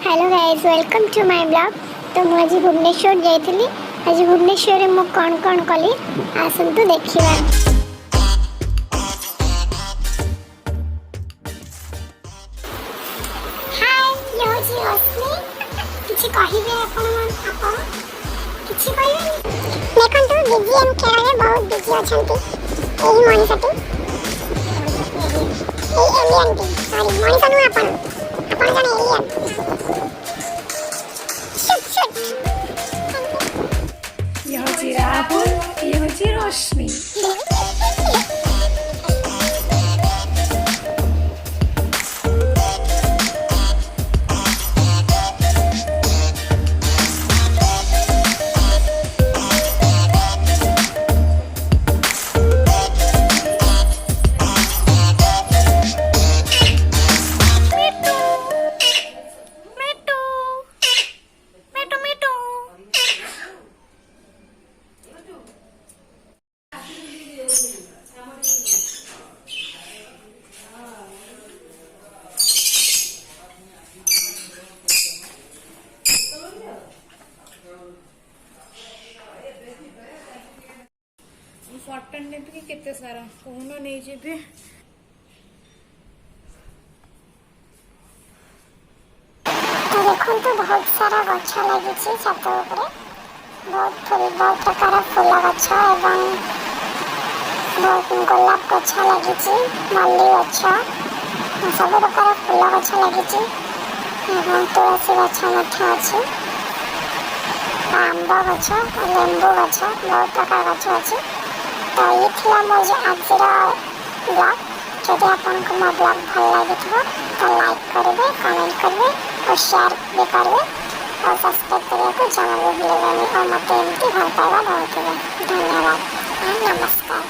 Hello guys, welcome to my blog. तो मुझे भुवनेश्वर जाइली। आज भुवनेश्वर में कौन कौन कली आसतु देखा। हाय, ये होची रश्मि। किछि कहिबे आपण किछि कहिबे। देखंतु बीजीएम खेल में बहुत बिजी अछंती। एही मनिषटी ए एलियन टी सॉरी मनिष नु आपण जाने एलियन। ये होची राहुल, ये होची रश्मि। फटन नेबी केते सारा कोन नै जेबे। तो देखो तो बहुत सारा गछ लगी छत ऊपर। बहुत प्रकार फूल गछ एवं बहुत गोलाप गछ लगी, मल्ली गछ, सब प्रकार फूल गछ लगी एवं तुलसी गछ अच्छी, आंब गछ, लेंबू गछ, बहुत प्रकार गछ अच्छी। तो ये थी मोर आज ब्लॉग। जब आपको मो ब्लॉग भल लगी तो लाइक करेंगे, कमेंट करेंगे और शेयर भी करेंगे और सब्सक्राइब करने को जमा भी भूलेंगे। और मत भल पाइबा बहुत धन्यवाद। नमस्कार।